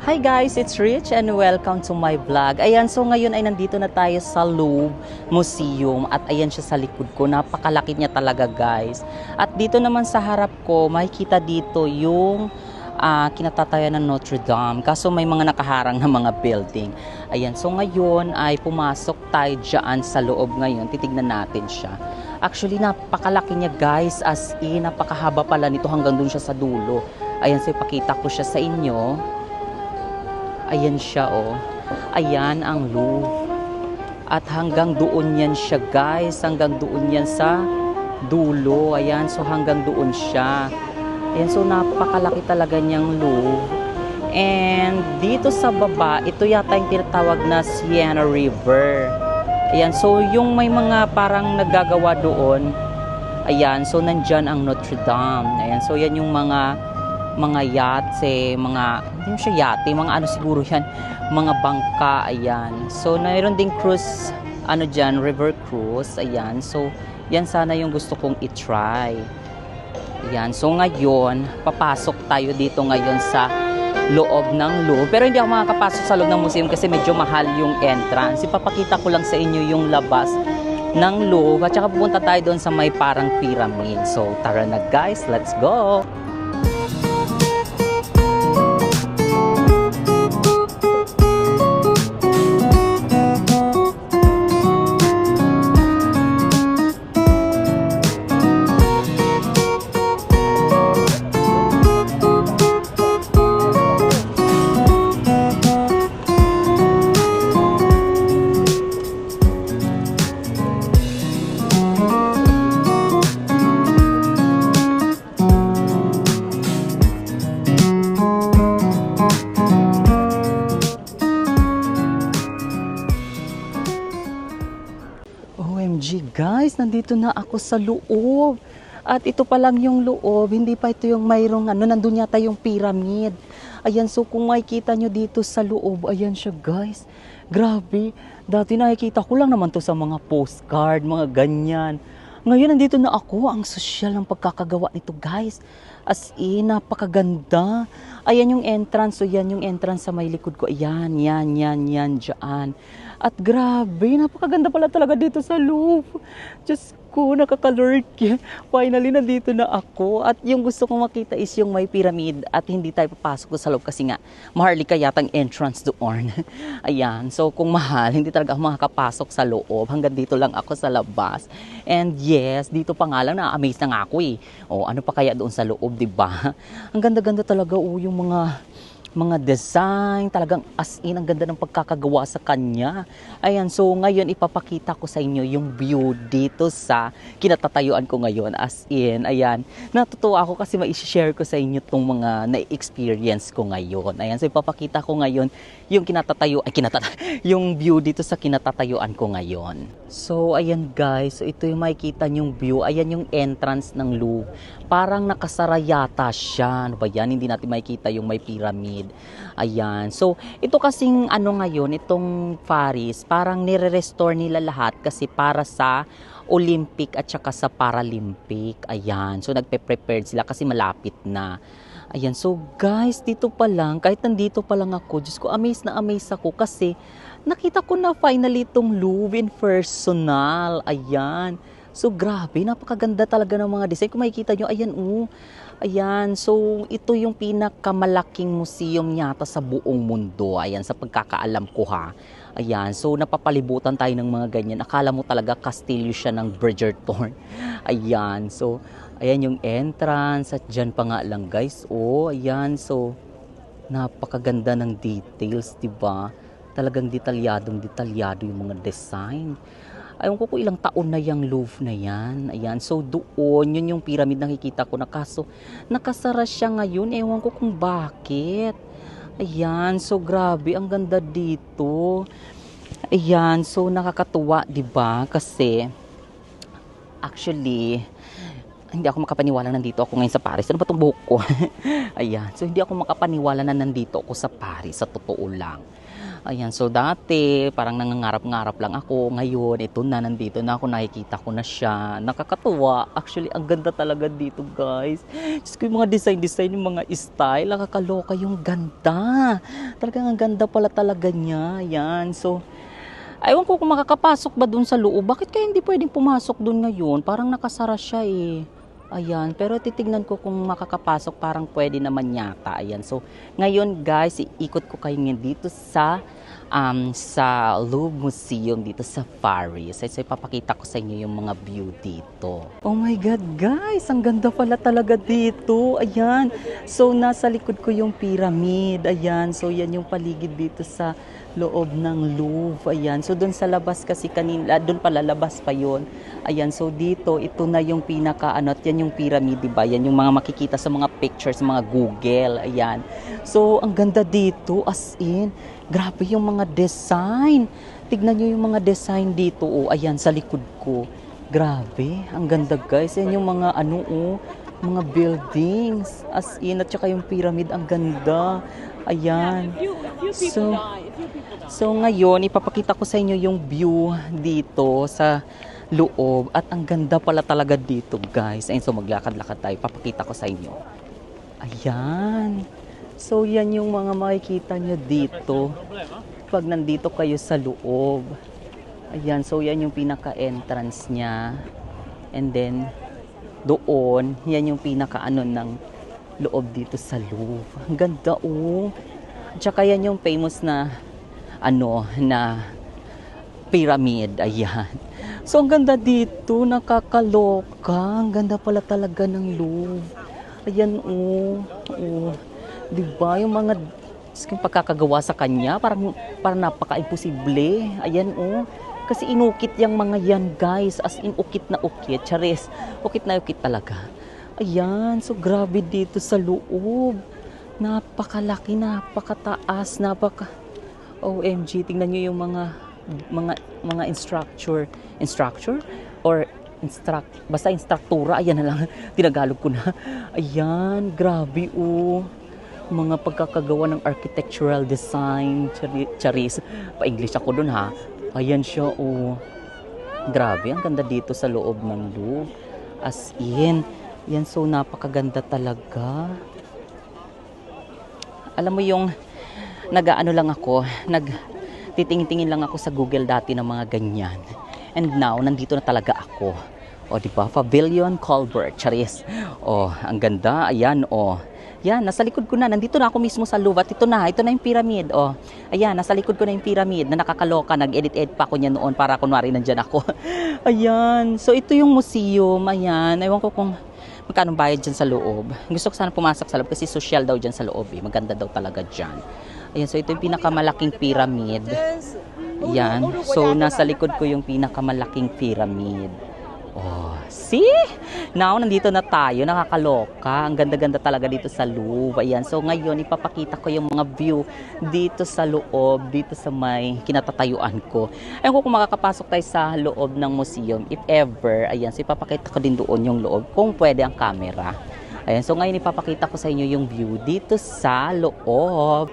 Hi guys, it's Rich and welcome to my vlog. Ayan, so ngayon ay nandito na tayo sa Louvre Museum at ayan siya sa likod ko. Napakalaki niya talaga guys. At dito naman sa harap ko, makikita dito yung kinatatayan ng Notre Dame. Kaso may mga nakaharang na mga building. Ayan, so ngayon ay pumasok tayo dyan sa loob ngayon. Titignan natin siya. Actually, napakalaki niya guys. As in, napakahaba pala nito hanggang dun siya sa dulo. Ayan, so ipakita ko siya sa inyo. Ayan siya oh. Ayan ang Louvre. At hanggang doon yan siya guys. Hanggang doon yan sa dulo. Ayan, so hanggang doon siya. Ayan, so napakalaki talaga niyang Louvre. And dito sa baba, ito yata yung tinatawag na Siena River. Ayan, so yung may mga parang naggagawa doon. Ayan, so nandyan ang Notre Dame. Ayan, so yan yung mga yate, hindi siya yate, mga ano siguro yan, mga bangka, ayan. So, mayroon ding cruise, dyan, river cruise, ayan. So, yan sana yung gusto kong i-try. Ayan, so ngayon, papasok tayo dito ngayon sa loob ng Louvre. Pero hindi ako makakapasok sa loob ng museum kasi medyo mahal yung entrance. Ipapakita ko lang sa inyo yung labas ng Louvre at saka pupunta tayo doon sa may parang pyramid. So, tara na guys, let's go! OMG guys, nandito na ako sa loob. At ito pa lang yung loob, hindi pa ito yung mayroong nandun yata yung pyramid. Ayan, so kung makikita nyo dito sa loob, ayan siya guys. Grabe, dati nakikita ko lang naman to sa mga postcard, mga ganyan. Ngayon nandito na ako, ang sosyal ng pagkakagawa nito guys. As in, napakaganda. Ayan yung entrance, so yan yung entrance sa may likod ko. Ayan, yan, dyan. At grabe, napakaganda pala talaga dito sa Louvre. Diyos ko, nakakalurk. Finally, nandito na ako. At yung gusto kong makita is yung may pyramid. At hindi tayo papasok sa loob kasi nga, maharlika yatang entrance doon. Ayan, so kung mahal, hindi talaga ako makakapasok sa loob. Hanggang dito lang ako sa labas. And yes, dito pa nga lang, na-amaze na nga ako eh. O, ano pa kaya doon sa loob, diba? Ang ganda-ganda talaga yung mga design, talagang as in, ang ganda ng pagkakagawa sa kanya. Ayan, so ngayon ipapakita ko sa inyo yung view dito sa kinatatayuan ko ngayon. As in, ayan, natutuwa ako kasi ma-share ko sa inyo itong mga na-experience ko ngayon. Ayan, so ipapakita ko ngayon yung yung view dito sa kinatatayuan ko ngayon. So, ayan guys, so ito yung makikita yung view. Ayan yung entrance ng Louvre. Parang nakasara yata siya. Ano ba yan? Hindi natin makikita yung may pyramid. Ayan. So, ito kasing ngayon, itong Paris, parang nire-restore nila lahat kasi para sa Olympic at saka sa Paralympic. Ayan. So, nagpe-prepared sila kasi malapit na. Ayan. So, guys, dito pa lang, kahit nandito pa lang ako, Diyos ko, amazed na amazed ako kasi nakita ko na finally itong Louvre in personal. Ayan. So, grabe, napakaganda talaga ng mga design. Kung makikita nyo, ayan, ayan. So, ito yung pinakamalaking museum yata sa buong mundo. Ayan, sa pagkakaalam ko ha. Ayan, so napapalibutan tayo ng mga ganyan. Akala mo talaga kastilyo siya ng Bridgerton. Ayan, so, ayan yung entrance. At dyan pa nga lang guys. Oh, ayan, so, napakaganda ng details, diba? Talagang detalyado yung mga design. Ayun ko ilang taon na yung Louvre na yan. Ayan, so doon, yun yung pyramid nakikita ko na kaso nakasara siya ngayon. Ewan ko kung bakit. Ayan, so grabe, ang ganda dito. Ayan, so nakakatuwa, 'di ba? Kasi actually hindi ako makapaniwala nandito ako ngayon sa Paris. Ano ba 'tong buhok ko? Ayan, so hindi ako makapaniwala na nandito ako sa Paris, sa totoo lang. Ayan, so dati parang nangangarap-ngarap lang ako. Ngayon, ito na, nandito na ako, nakikita ko na siya. Nakakatuwa. Actually, ang ganda talaga dito, guys. Diyos ko, yung mga design, yung mga style, nakakaloka yung ganda. Talagang ang ganda pala talaga niya. Ayan, so ewan ko kung makakapasok ba dun sa loob. Bakit kaya hindi pwedeng pumasok dun ngayon? Parang nakasara siya eh. Ayan, pero titignan ko kung makakapasok, parang pwede naman yata. Ayan, so ngayon guys, iikot ko kayo ngayon dito sa Louvre Museum dito sa Paris. So ipapakita ko sa inyo yung mga view dito. Oh my God guys, ang ganda pala talaga dito. Ayan, so nasa likod ko yung pyramid. Ayan, so yan yung paligid dito sa loob ng Louvre. Ayan, so doon sa labas kasi kanina, doon pala labas pa yon. Ayan, so dito, ito na yung pinaka at yan yung pyramid, diba? Yan yung mga makikita sa mga pictures, mga Google. Ayan, so ang ganda dito, as in, grabe yung mga design. Tignan nyo yung mga design dito, oh. Ayan, sa likod ko. Grabe, ang ganda guys. Yan yung mga mga buildings, as in, at saka yung pyramid, ang ganda. Ayan. So ngayon, ipapakita ko sa inyo yung view dito sa loob. At ang ganda pala talaga dito, guys. Ayun, so maglakad-lakad tayo. Papakita ko sa inyo. Ayan. So yan yung mga makikita nyo dito pag nandito kayo sa loob. Ayan, so yan yung pinaka-entrance niya. And then, doon, yan yung pinaka-ano ng loob dito sa Louvre. Ang ganda, oh. Tsaka yan yung famous na na pyramid. Ayan. So, ang ganda dito. Nakakaloka. Ang ganda pala talaga ng Louvre. Ayan, oh. Oh. Diba? Yung mga pagkakagawa sa kanya, parang napaka-imposible. Ayan, oh. Kasi inukit yung mga yan, guys. As in, ukit na ukit. Charis. Ukit na ukit talaga. Ayan. So, grabe dito sa loob. Napakalaki, napakataas, OMG, tingnan nyo yung mga instructor or basta instruktura, ayan na lang, tinagalog ko na. Ayan, grabe, oh. Mga pagkakagawa ng architectural design, charis. Pa-English ako dun, ha. Ayan siya, oh. Grabe, ang ganda dito sa loob ng Louvre. As in, yan, so napakaganda talaga. Alam mo yung nag-ano lang ako, nagtitingin-tingin lang ako sa Google dati ng mga ganyan. And now, nandito na talaga ako. O, diba? Pavilion Colbert, charis. O, ang ganda. Ayan, o. Yan, nasa likod ko na. Nandito na ako mismo sa Louvre. At ito na yung pyramid. O, ayan, nasa likod ko na yung pyramid na nakakaloka. Nag-edit-edit pa ako niya noon para kunwari nandyan ako. Ayan. So, ito yung museum. Ayan. Ewan ko kung magkano bayad dyan sa loob. Gusto ko sana pumasok sa loob kasi social daw dyan sa loob. Eh. Maganda daw talaga dyan. Ayan, so ito yung pinakamalaking pyramid. Ayan, so nasa likod ko yung pinakamalaking pyramid. Oh, see? Now, nandito na tayo. Nakakaloka. Ang ganda-ganda talaga dito sa Louvre. Ayan, so ngayon, ipapakita ko yung mga view dito sa loob, dito sa may kinatatayuan ko. Ayun ko kung makakapasok tayo sa loob ng museum, if ever. Ayan, so ipapakita ko din doon yung loob, kung pwede ang camera. Ayan, so ngayon ipapakita ko sa inyo yung view dito sa loob.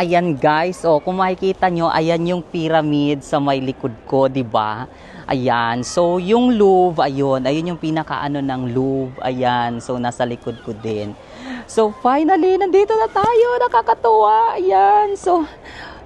Ayan guys, oh, kung makikita nyo, ayan yung pyramid sa may likod ko, di ba? Ayan, so yung Louvre, ayun yung pinakaano ng Louvre, ayan, so nasa likod ko din. So finally, nandito na tayo, nakakatuwa, ayan, so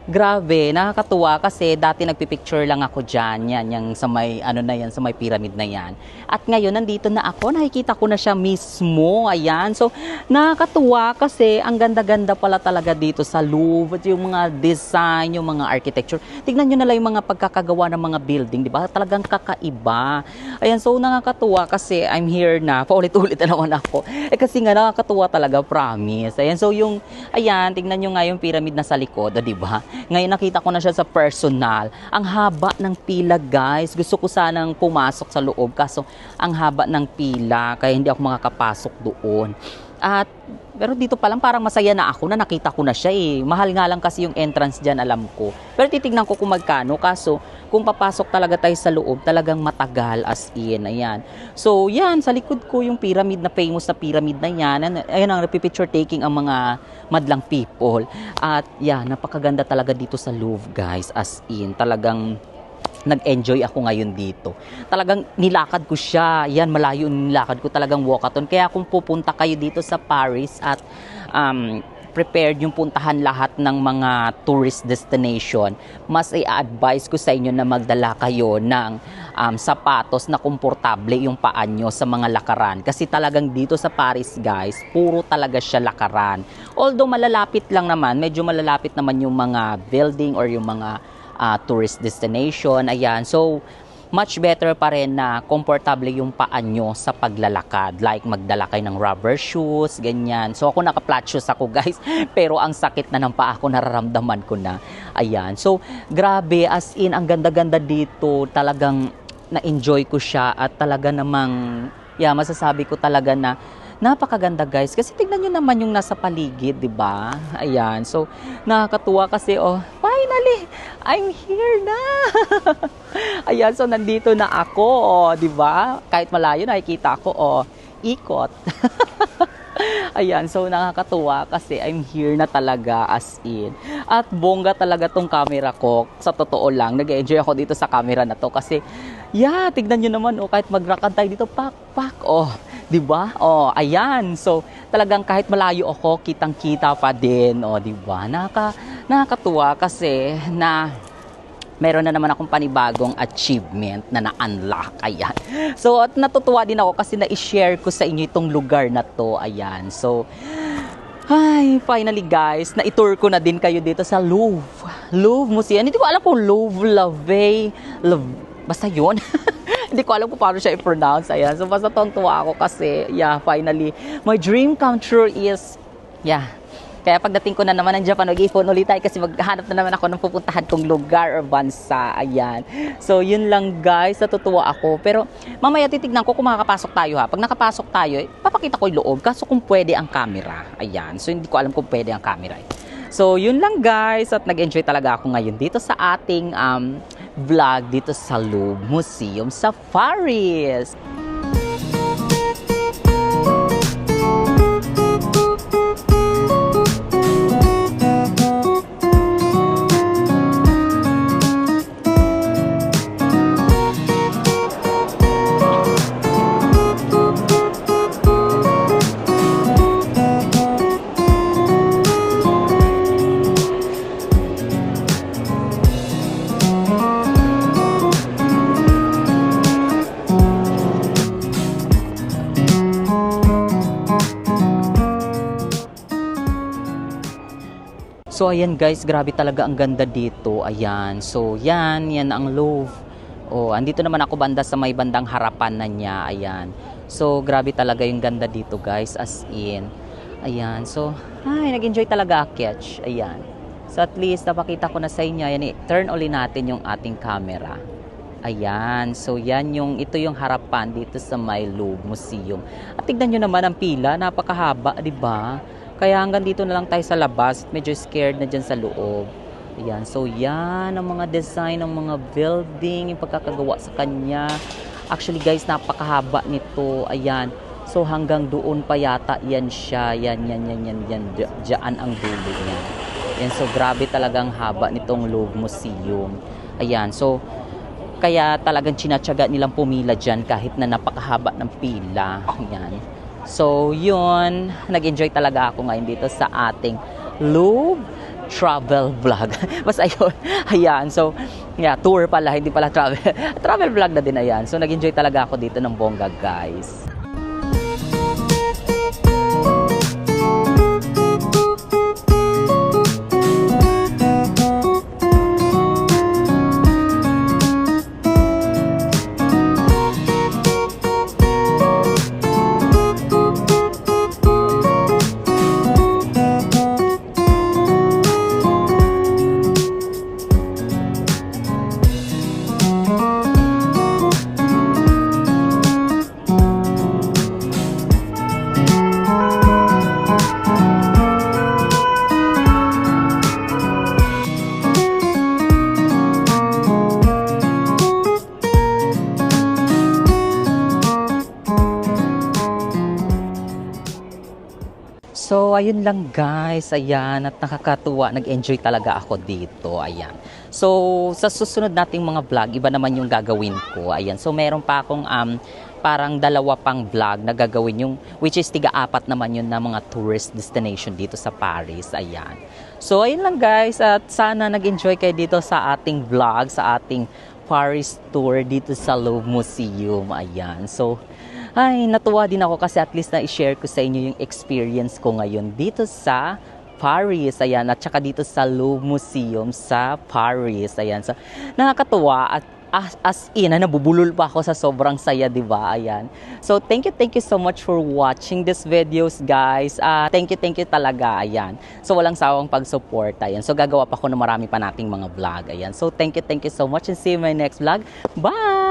Grabe, nakakatuwa kasi dati nagpipicture lang ako dyan, yan, yung sa may, ano na yan, sa may pyramid na yan. At ngayon, nandito na ako, nakikita ko na siya mismo, ayan. So, nakakatuwa kasi ang ganda-ganda pala talaga dito sa Louvre, yung mga design, yung mga architecture. Tignan nyo na lang yung mga pagkakagawa ng mga building, di ba? Talagang kakaiba. Ayan, so nakakatuwa kasi I'm here na, paulit-ulit na naman ako. Kasi nga, nakakatuwa talaga, promise. Ayan, so yung, ayan, tignan nyo nga yung pyramid na sa likod, di ba? Ngayon nakita ko na siya sa personal. Ang haba ng pila, guys. Gusto ko sanang pumasok sa loob kaso ang haba ng pila kaya hindi ako makakapasok doon. At pero dito pa lang parang masaya na ako na nakita ko na siya eh. Mahal nga lang kasi yung entrance dyan, alam ko. Pero titignan ko kung magkano. Kaso kung papasok talaga tayo sa loob, talagang matagal as in. Ayan. So yan, sa likod ko yung pyramid na famous na pyramid na yan. Ayan ang picture taking ang mga madlang people. At yan, napakaganda talaga dito sa Louvre, guys. As in, talagang nag-enjoy ako ngayon dito. Talagang nilakad ko siya. Yan, malayo nilakad ko. Talagang walkathon. Kaya kung pupunta kayo dito sa Paris at prepared yung puntahan lahat ng mga tourist destination, mas i-advise ko sa inyo na magdala kayo ng sapatos na komportable yung paa nyo sa mga lakaran. Kasi talagang dito sa Paris, guys, puro talaga siya lakaran. Although malalapit lang naman, medyo malalapit naman yung mga building or yung mga tourist destination, ayan. So, much better pa rin na komportable yung paa nyo sa paglalakad. Like, magdala kayo ng rubber shoes, ganyan. So, ako naka-flat shoes ako, guys. Pero ang sakit na ng paa ko, nararamdaman ko na. Ayan. So, grabe, as in, ang ganda-ganda dito. Talagang na-enjoy ko siya at talaga namang, yeah, masasabi ko talaga na napakaganda, guys. Kasi tignan nyo naman yung nasa paligid, di ba? Ayan. So, nakakatuwa kasi, oh, finally, I'm here na. Ayan. So, nandito na ako, oh, di ba? Kahit malayo, nakikita ko, oh, ikot. Ayan. So, nakakatuwa kasi I'm here na talaga as in. At bongga talaga tong camera ko. Sa totoo lang, nag-enjoy ako dito sa camera na to kasi, yeah, tignan nyo naman, oh, kahit mag-rock tayo dito, pak, oh, 'di ba? Oh, ayan. So, talagang kahit malayo ako, kitang-kita pa din, oh, 'di ba? Nakakatuwa kasi na meron na naman akong panibagong achievement na na-unlock. Ayan. So, at natutuwa din ako kasi na-share ko sa inyo itong lugar na 'to. Ayan. So, ay, finally, guys, na-tour ko na din kayo dito sa Louvre. Louvre Museum. Hindi ko alam kung Louvre, basta 'yon. Hindi ko alam kung paano siya i-pronounce. Ayan. So, basta tuwa ako kasi, yeah, finally, my dream come true is, yeah. Kaya pagdating ko na naman ng Japan, mag-ipon ulit tayo kasi maghanap na naman ako ng pupuntahan kong lugar or bansa. Ayan. So, yun lang, guys. Natutuwa ako. Pero, mamaya titignan ko kung makakapasok tayo, ha. Pag nakapasok tayo, papakita ko yung loob. Kaso kung pwede ang camera. Ayan. So, hindi ko alam kung pwede ang camera. So, yun lang, guys. At nag-enjoy talaga ako ngayon dito sa ating vlog dito sa Louvre Museum sa Paris. So, ayan, guys, grabe talaga ang ganda dito. Ayan. So, yan ang Louvre. Oh, andito naman ako banda sa may bandang harapan na niya. Ayan. So, grabe talaga yung ganda dito, guys, as in. Ayan. So, ay, nag-enjoy talaga Aketch. Ayan. So, at least napakita ko na sa inyo. Ayan, turn ulit natin yung ating camera. Ayan. So, ito yung harapan dito sa may Louvre Museum. At tignan nyo naman ang pila. Napakahaba, di ba? Kaya hanggang dito na lang tayo sa labas. Medyo scared na dyan sa loob. Ayan. So, yan ang mga design ng mga building, yung pagkakagawa sa kanya. Actually, guys, napakahaba nito. Ayan. So, hanggang doon pa yata yan siya. Yan. Diyan ang dulo niya. Yan. So, grabe talagang haba nitong Louvre Museum. Ayan. So, kaya talagang tinatyaga nilang pumila dyan kahit na napakahaba ng pila. Ayan. So, yun. Nag-enjoy talaga ako ngayon dito sa ating Louvre. travel vlog. Basta ayun, ayan. So, yeah, tour pala, hindi pala travel. Travel vlog na din, ayan. So, nag-enjoy talaga ako dito ng bongga, guys. So, ayun lang guys, ayan, at nakakatuwa, nag-enjoy talaga ako dito, ayan. So, sa susunod nating mga vlog, iba naman yung gagawin ko, ayan. So, meron pa akong parang dalawa pang vlog na gagawin yung, which is tiga-apat naman yun na mga tourist destination dito sa Paris, ayan. So, ayun lang guys, at sana nag-enjoy kayo dito sa ating vlog, sa ating Paris tour dito sa Louvre Museum, ayan. So, ay, natuwa din ako kasi at least na-share ko sa inyo yung experience ko ngayon dito sa Paris, ayan, at saka dito sa Louvre Museum sa Paris, ayan. So, nakakatuwa at as in, nabubulol pa ako sa sobrang saya, di ba? Ayan. So, thank you so much for watching these videos, guys. Thank you talaga, ayan. So, walang sawang pag-support, ayan. So, gagawa pa ako ng marami pa nating mga vlog, ayan. So, thank you so much and see you in my next vlog. Bye!